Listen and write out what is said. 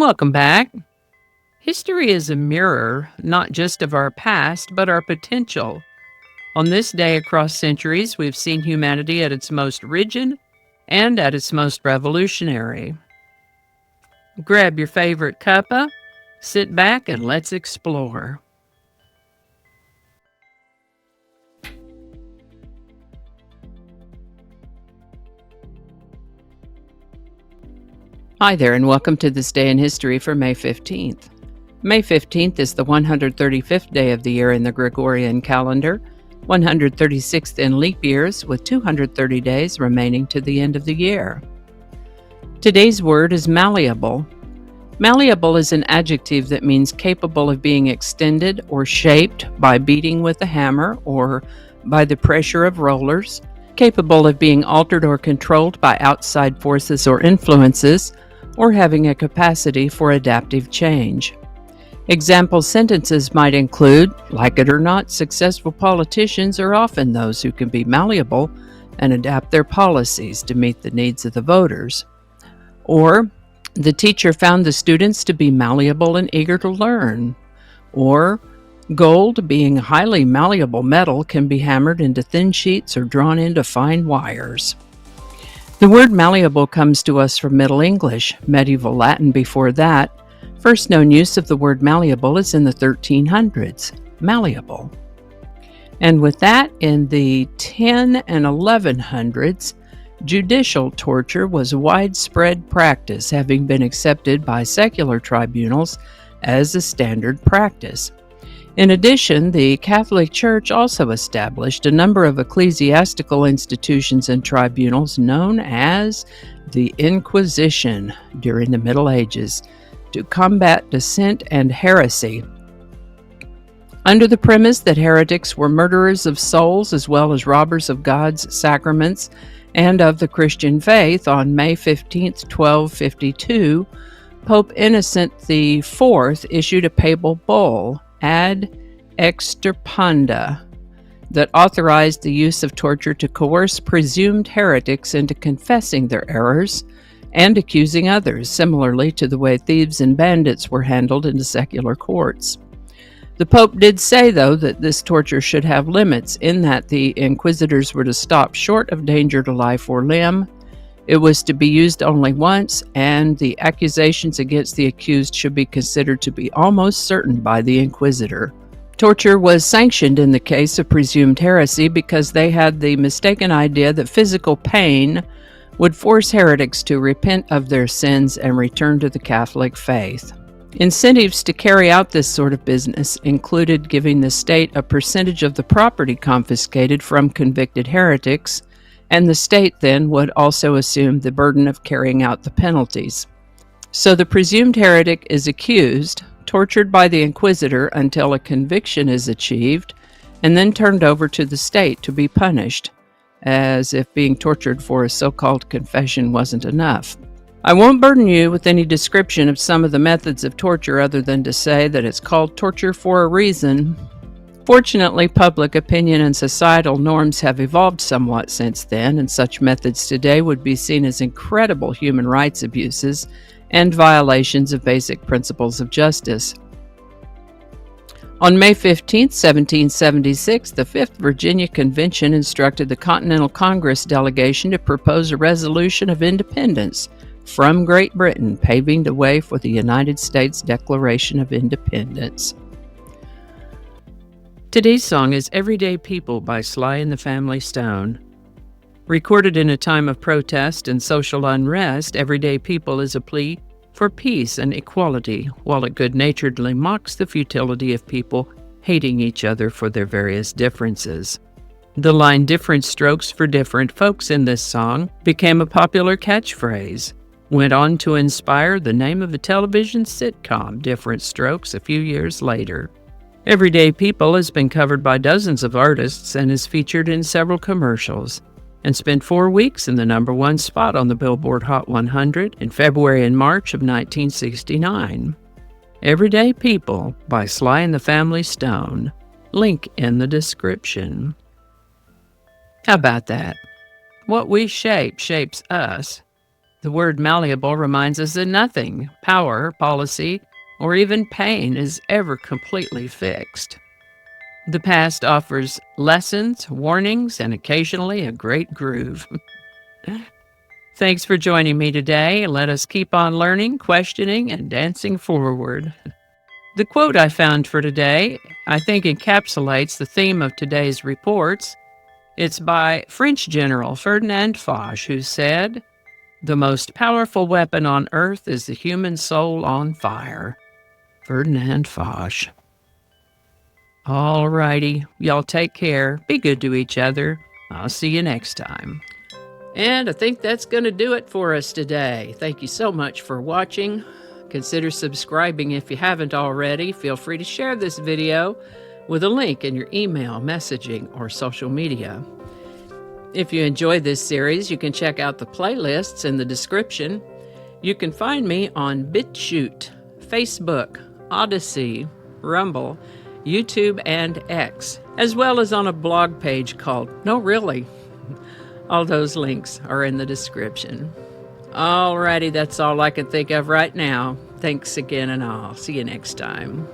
Welcome back. History is a mirror, not just of our past, but our potential. On this day across centuries, we've seen humanity at its most rigid and at its most revolutionary. Grab your favorite cuppa, sit back, and let's explore. Hi there, and welcome to this day in history for May 15th. May 15th is the 135th day of the year in the Gregorian calendar, 136th in leap years, with 230 days remaining to the end of the year. Today's word is malleable. Malleable is an adjective that means capable of being extended or shaped by beating with a hammer or by the pressure of rollers, capable of being altered or controlled by outside forces or influences, or having a capacity for adaptive change. Example sentences might include, like it or not, successful politicians are often those who can be malleable and adapt their policies to meet the needs of the voters. Or, the teacher found the students to be malleable and eager to learn. Or, gold, being a highly malleable metal, can be hammered into thin sheets or drawn into fine wires. The word malleable comes to us from Middle English, medieval Latin before that. First known use of the word malleable is in the 1300s, malleable. And with that, in the 10 and 1100s, judicial torture was widespread practice, having been accepted by secular tribunals as a standard practice. In addition, the Catholic Church also established a number of ecclesiastical institutions and tribunals known as the Inquisition during the Middle Ages to combat dissent and heresy. Under the premise that heretics were murderers of souls as well as robbers of God's sacraments and of the Christian faith, on May 15, 1252, Pope Innocent IV issued a papal bull, Ad Extirpanda, that authorized the use of torture to coerce presumed heretics into confessing their errors and accusing others, similarly to the way thieves and bandits were handled in the secular courts. The Pope did say, though, that this torture should have limits, in that the inquisitors were to stop short of danger to life or limb. It was to be used only once, and the accusations against the accused should be considered to be almost certain by the inquisitor. Torture was sanctioned in the case of presumed heresy because they had the mistaken idea that physical pain would force heretics to repent of their sins and return to the Catholic faith. Incentives to carry out this sort of business included giving the state a percentage of the property confiscated from convicted heretics, and the state then would also assume the burden of carrying out the penalties. So the presumed heretic is accused, tortured by the inquisitor until a conviction is achieved, and then turned over to the state to be punished, as if being tortured for a so-called confession wasn't enough. I won't burden you with any description of some of the methods of torture other than to say that it's called torture for a reason. Fortunately, public opinion and societal norms have evolved somewhat since then, and such methods today would be seen as incredible human rights abuses and violations of basic principles of justice. On May 15, 1776, the 5th Virginia Convention instructed the Continental Congress delegation to propose a resolution of independence from Great Britain, paving the way for the United States Declaration of Independence. Today's song is Everyday People by Sly and the Family Stone. Recorded in a time of protest and social unrest, Everyday People is a plea for peace and equality, while it good-naturedly mocks the futility of people hating each other for their various differences. The line "different strokes for different folks" in this song became a popular catchphrase, went on to inspire the name of a television sitcom, Different Strokes, a few years later. Everyday People has been covered by dozens of artists and is featured in several commercials, and spent 4 weeks in the #1 spot on the Billboard Hot 100 in February and March of 1969. Everyday People by Sly and the Family Stone. Link in the description. How about that? What we shape shapes us. The word malleable reminds us that nothing, power, policy, or even pain is ever completely fixed. The past offers lessons, warnings, and occasionally a great groove. Thanks for joining me today. Let us keep on learning, questioning, and dancing forward. The quote I found for today, I think, encapsulates the theme of today's reports. It's by French General Ferdinand Foch, who said, "The most powerful weapon on earth is the human soul on fire." Ferdinand Foch. All righty. Y'all take care. Be good to each other. I'll see you next time. And I think that's going to do it for us today. Thank you so much for watching. Consider subscribing if you haven't already. Feel free to share this video with a link in your email, messaging, or social media. If you enjoyed this series, you can check out the playlists in the description. You can find me on BitChute, Facebook, Odyssey, Rumble, YouTube, and X, as well as on a blog page called No Really. All those links are in the description. Alrighty, that's all I can think of right now. Thanks again, and I'll see you next time.